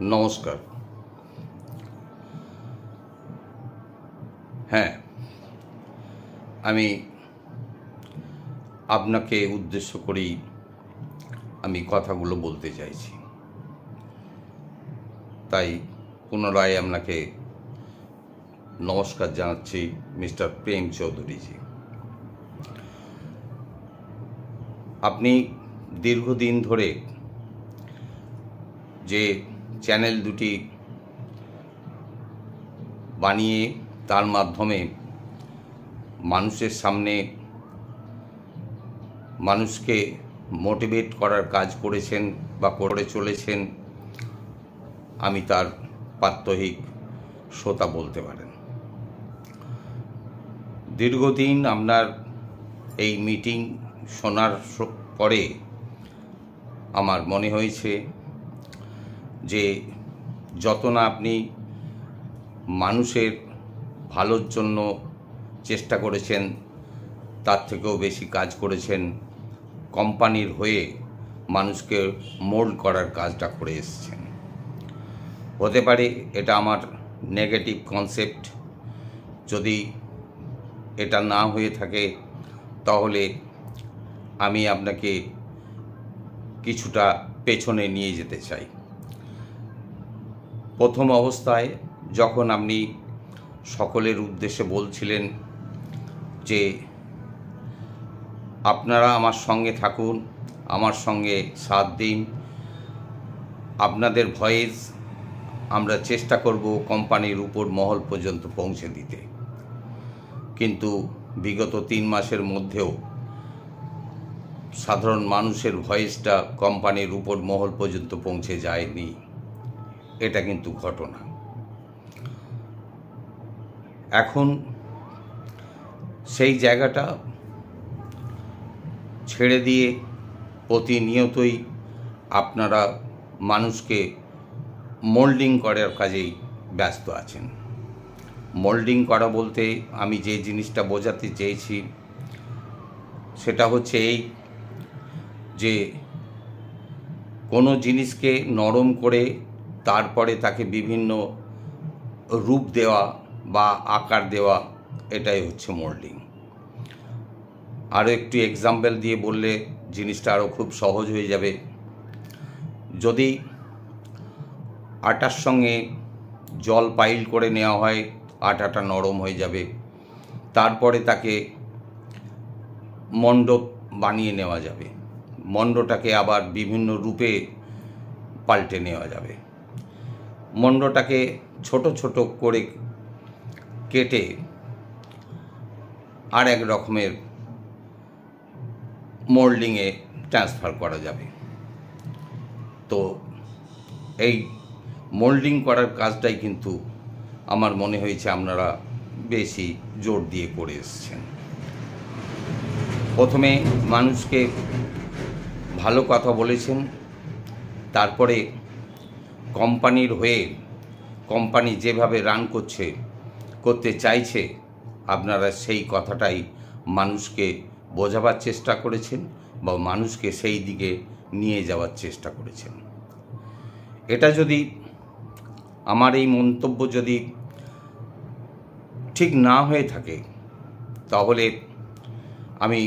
নমস্কার। হ্যাঁ, আমি আপনাকে উদ্দেশ্য করেই আমি কথাগুলো বলতে চাইছি। তাই পুনরায় আপনাকে নমস্কার জানাচ্ছি, মিস্টার প্রেম চৌধুরীজি। আপনি দীর্ঘদিন ধরে যে চ্যানেল দুটি বানিয়ে তার মাধ্যমে মানুষের সামনে মানুষকে মোটিভেট করার কাজ করেছেন বা করে চলেছেন, আমি তার প্রাত্যহিক শ্রোতা বলতে পারেন। দীর্ঘদিন আপনার এই মিটিং শোনার পরে আমার মনে হয়েছে যে যত না আপনি মানুষের ভালোর জন্য চেষ্টা করেছেন, তার থেকেও বেশি কাজ করেছেন কোম্পানির হয়ে মানুষকে মোল্ড করার কাজটা করে এসেছেন। হতে পারে এটা আমার নেগেটিভ কনসেপ্ট। যদি এটা না হয়ে থাকে তাহলে আমি আপনাকে কিছুটা পেছনে নিয়ে যেতে চাই। প্রথম অবস্থায় যখন আপনি সকলের উদ্দেশ্যে বলছিলেন যে আপনারা আমার সঙ্গে থাকুন, আমার সঙ্গে সাথ দিন, আপনাদের ভয়েস আমরা চেষ্টা করব কোম্পানির উপর মহল পর্যন্ত পৌঁছে দিতে। কিন্তু বিগত 3 মাসের মধ্যেও সাধারণ মানুষের ভয়েসটা কোম্পানির উপর মহল পর্যন্ত পৌঁছে যায়নি। এটা কিন্তু ঘটনা। এখন সেই জায়গাটা ছেড়ে দিয়ে প্রতিনিয়তই আপনারা মানুষকে মোল্ডিং করার কাজেই ব্যস্ত আছেন। মোল্ডিং করা বলতে আমি যে জিনিসটা বোঝাতে চেয়েছি সেটা হচ্ছে এই যে কোনো জিনিসকে নরম করে তারপরে তাকে বিভিন্ন রূপ দেওয়া বা আকার দেওয়া, এটাই হচ্ছে মোল্ডিং। আরও একটু এক্সাম্পল দিয়ে বললে জিনিসটা আরও খুব সহজ হয়ে যাবে। যদি আটার সঙ্গে জল পাইল করে নেওয়া হয়, আটাটা নরম হয়ে যাবে, তারপরে তাকে মণ্ড বানিয়ে নেওয়া যাবে, মণ্ডটাকে আবার বিভিন্ন রূপে পাল্টে নেওয়া যাবে। মণ্ডটাকে ছোট ছোট করে কেটে আর এক রকমের মোল্ডিংয়ে ট্রান্সফার করা যাবে। তো এই মোল্ডিং করার কাজটাই কিন্তু আমার মনে হয়েছে আপনারা বেশি জোর দিয়ে করে এসেছেন। প্রথমে মানুষকে ভালো কথা বলেছেন, তারপরে কোম্পানির হয়ে কোম্পানি যেভাবে রান করতে চাইছে আপনারা সেই কথাটাই মানুষকে বোঝাবার চেষ্টা করেছেন বা মানুষকে সেই দিকে নিয়ে যাওয়ার চেষ্টা করেছেন। এটা যদি আমার এই মন্তব্য যদি ঠিক না হয়ে থাকে তাহলে আমি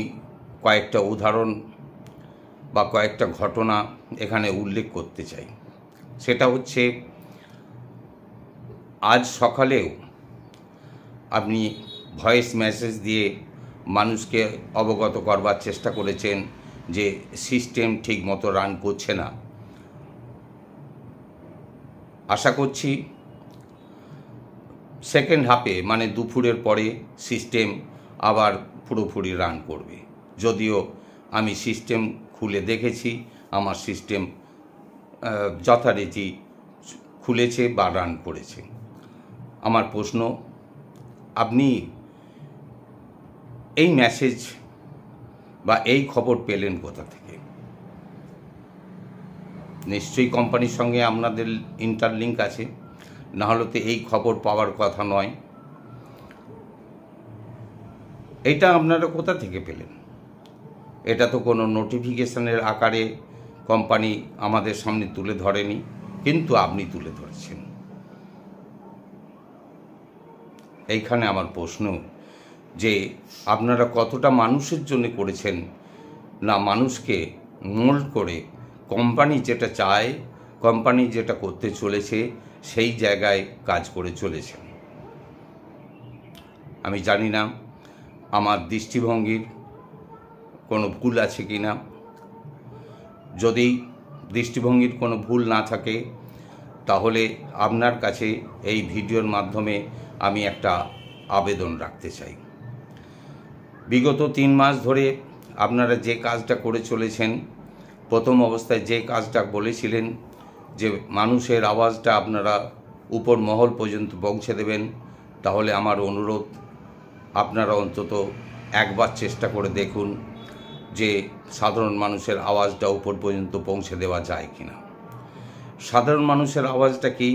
কয়েকটা উদাহরণ বা কয়েকটা ঘটনা এখানে উল্লেখ করতে চাই। সেটা হচ্ছে, আজ সকালেও আপনি ভয়েস মেসেজ দিয়ে মানুষকে অবগত করবার চেষ্টা করেছেন যে সিস্টেম ঠিক মতো রান করছে না। আশা করছি সেকেন্ড হাফে মানে দুপুরের পরে সিস্টেম আবার পুরোপুরি রান করবে। যদিও আমি সিস্টেম খুলে দেখেছি, আমার সিস্টেম যথারীতি খুলেছে বা রান করেছে। আমার প্রশ্ন, আপনি এই মেসেজ বা এই খবর পেলেন কোথা থেকে? নিশ্চয়ই কোম্পানির সঙ্গে আপনাদের ইন্টারলিঙ্ক আছে, না হলে তো এই খবর পাওয়ার কথা নয়। এটা আপনারা কোথা থেকে পেলেন? এটা তো কোনো নোটিফিকেশনের আকারে কোম্পানি আমাদের সামনে তুলে ধরেনি। কিন্তু আপনি তুলে ধরেছেন। এইখানে আমার প্রশ্ন যে আপনারা কতটা মানুষের জন্য করেছেন, না মানুষকে মোল্ড করে কোম্পানি যেটা চায়, কোম্পানি যেটা করতে চলেছে সেই জায়গায় কাজ করে চলেছেন। আমি জানি না আমার দৃষ্টিভঙ্গির কোনো ভুল আছে কি না। যদি দৃষ্টিভঙ্গির কোনো ভুল না থাকে তাহলে আপনার কাছে এই ভিডিওর মাধ্যমে আমি একটা আবেদন রাখতে চাই। বিগত 3 মাস ধরে আপনারা যে কাজটা করে চলেছেন, প্রথম অবস্থায় যে কাজটা বলেছিলেন যে মানুষের আওয়াজটা আপনারা উপর মহল পর্যন্ত পৌঁছে দেবেন, তাহলে আমার অনুরোধ আপনারা অন্তত একবার চেষ্টা করে দেখুন যে সাধারণ মানুষের আওয়াজটা উপর পর্যন্ত পৌঁছে দেওয়া যায় কিনা। সাধারণ মানুষের আওয়াজটা কি?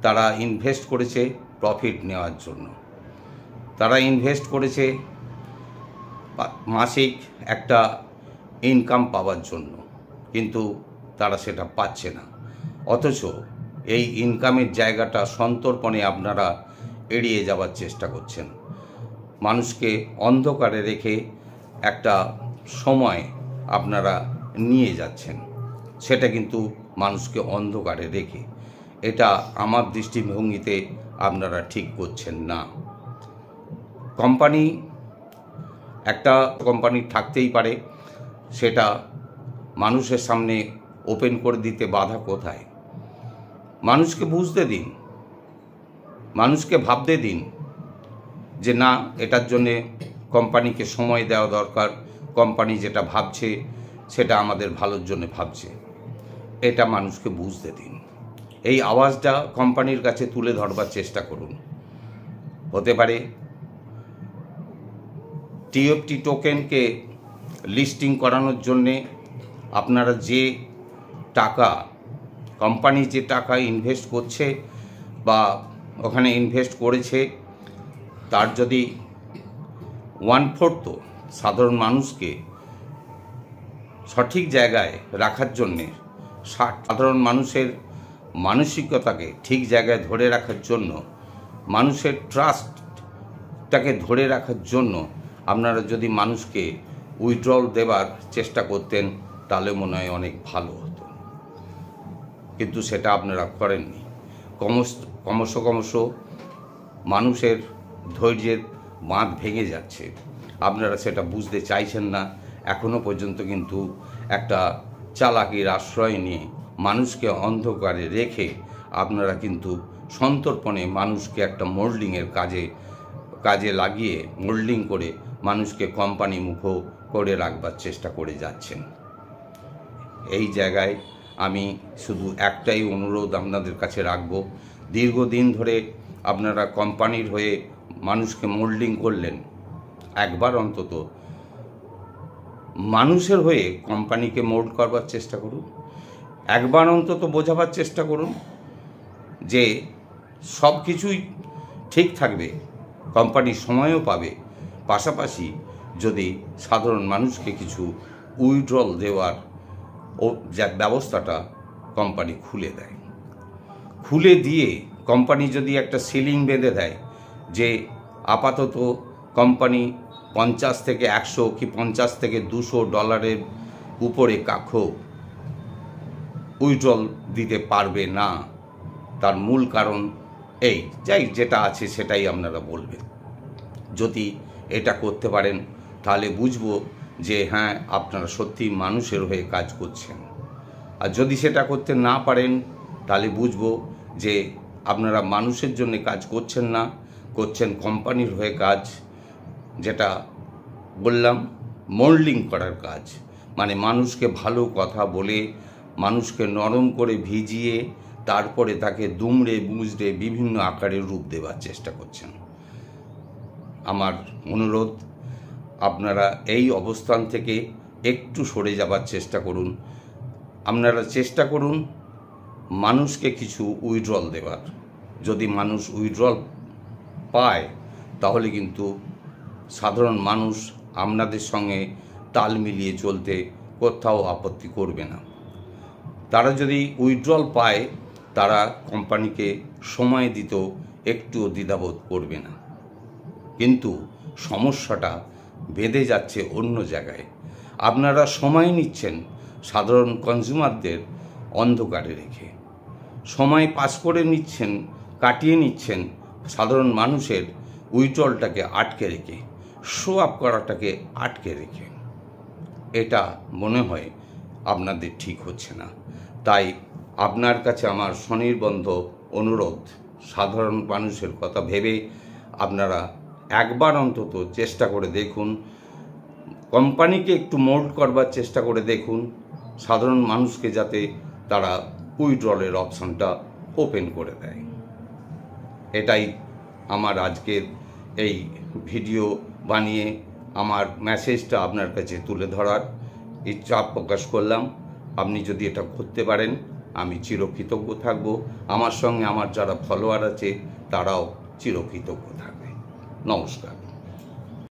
তারা ইনভেস্ট করেছে প্রফিট নেওয়ার জন্য, তারা ইনভেস্ট করেছে মাসিক একটা ইনকাম পাওয়ার জন্য, কিন্তু তারা সেটা পাচ্ছে না। অথচ এই ইনকামের জায়গাটা সন্তর্পণে আপনারা এড়িয়ে যাওয়ার চেষ্টা করছেন। মানুষকে অন্ধকারে রেখে একটা সময় আপনারা নিয়ে যাচ্ছেন, সেটা কিন্তু মানুষকে অন্ধকারে রেখে। এটা আমার দৃষ্টিভঙ্গিতে আপনারা ঠিক করছেন না। কোম্পানি, একটা কোম্পানি থাকতেই পারে, সেটা মানুষের সামনে ওপেন করে দিতে বাধা কোথায়? মানুষকে বুঝতে দিন, মানুষকে ভাবতে দিন যে না, এটার জন্যে কোম্পানিকে সময় দেওয়া দরকার, কোম্পানি যেটা ভাবছে সেটা আমাদের ভালোর জন্য ভাবছে, এটা মানুষকে বুঝতে দিন। এই আওয়াজটা কোম্পানির কাছে তুলে ধরবার চেষ্টা করুন। হতে পারে টিএফটি টোকেনকে লিস্টিং করানোর জন্যে আপনারা যে টাকা, কোম্পানি যে টাকা ইনভেস্ট করছে বা ওখানে ইনভেস্ট করেছে, তার যদি 1/4 সাধারণ মানুষকে সঠিক জায়গায় রাখার জন্যে, সাধারণ মানুষের মানসিকতাকে ঠিক জায়গায় ধরে রাখার জন্য, মানুষের ট্রাস্টটাকে ধরে রাখার জন্য আপনারা যদি মানুষকে উইথড্রল দেবার চেষ্টা করতেন, তাহলে মনে হয় অনেক ভালো হতো। কিন্তু সেটা আপনারা করেননি। ক্রমশ মানুষের ধৈর্যের বাঁধ ভেঙে যাচ্ছে, আপনারা সেটা বুঝতে চাইছেন না। এখনও পর্যন্ত কিন্তু একটা চালাকির আশ্রয় নিয়ে মানুষকে অন্ধকারে রেখে আপনারা কিন্তু সন্তর্পণে মানুষকে একটা মোল্ডিংয়ের কাজে লাগিয়ে, মোল্ডিং করে মানুষকে কোম্পানি মুখ করে রাখবার চেষ্টা করে যাচ্ছেন। এই জায়গায় আমি শুধু একটাই অনুরোধ আপনাদের কাছে রাখব, দীর্ঘদিন ধরে আপনারা কোম্পানির হয়ে মানুষকে মোল্ডিং করলেন, একবার অন্তত মানুষের হয়ে কোম্পানিকে মোল্ড করবার চেষ্টা করুন। একবার অন্তত বোঝাবার চেষ্টা করুন যে সব কিছুই ঠিক থাকবে, কোম্পানি সময়ও পাবে, পাশাপাশি যদি সাধারণ মানুষকে কিছু উইথড্রল দেওয়ার ব্যবস্থাটা কোম্পানি খুলে দেয়, খুলে দিয়ে কোম্পানি যদি একটা সিলিং বেঁধে দেয় যে আপাতত কোম্পানি 50 থেকে 100 কি 50 থেকে 200 ডলারের উপরে কাকো উইথড্রল দিতে পারবে না, তার মূল কারণ এই যেটা আছে সেটাই আপনারা বলবেন। যদি এটা করতে পারেন তাহলে বুঝবো যে হ্যাঁ, আপনারা সত্যি মানুষের হয়ে কাজ করছেন। আর যদি সেটা করতে না পারেন তাহলে বুঝবো যে আপনারা মানুষের জন্য কাজ করছেন না, করছেন কোম্পানির হয়ে কাজ, যেটা বললাম মোল্ডিং করার কাজ। মানে মানুষকে ভালো কথা বলে, মানুষকে নরম করে ভিজিয়ে, তারপরে তাকে দুমড়ে মুচড়ে বিভিন্ন আকারের রূপ দেওয়ার চেষ্টা করছেন। আমার অনুরোধ, আপনারা এই অবস্থান থেকে একটু সরে যাবার চেষ্টা করুন। আপনারা চেষ্টা করুন মানুষকে কিছু উইথড্রল দেওয়ার। যদি মানুষ উইথড্রল পায় তাহলে কিন্তু সাধারণ মানুষ আপনাদের সঙ্গে তাল মিলিয়ে চলতে কোথাও আপত্তি করবে না। তারা যদি উইথড্রল পায় তারা কোম্পানিকে সময় দিতেও একটুও দ্বিধাবোধ করবে না। কিন্তু সমস্যাটা বেঁধে যাচ্ছে অন্য জায়গায়। আপনারা সময় নিচ্ছেন সাধারণ কনজিউমারদের অন্ধকারে রেখে, সময় পাস করে নিচ্ছেন, কাটিয়ে নিচ্ছেন সাধারণ মানুষের উইথড্রলটাকে আটকে রেখে, শো আপ করাটাকে আটকে রেখে। এটা মনে হয় আপনাদের ঠিক হচ্ছে না। তাই আপনার কাছে আমার স্বনির্বন্ধ অনুরোধ, সাধারণ মানুষের কথা ভেবে আপনারা একবার অন্তত চেষ্টা করে দেখুন, কোম্পানিকে একটু মোল্ড করবার চেষ্টা করে দেখুন, সাধারণ মানুষকে যাতে তারা উইথড্রলের অপশনটা ওপেন করে দেয়। এটাই আমার আজকের এই ভিডিও বানিয়ে আমার মেসেজটা আপনার কাছে তুলে ধরার ইচ্ছা প্রকাশ করলাম। আপনি যদি এটা করতে পারেন আমি চিরকৃতজ্ঞ থাকব। আমার সঙ্গে আমার যারা ফলোয়ার আছে তারাও চিরকৃতজ্ঞ থাকবে। নমস্কার।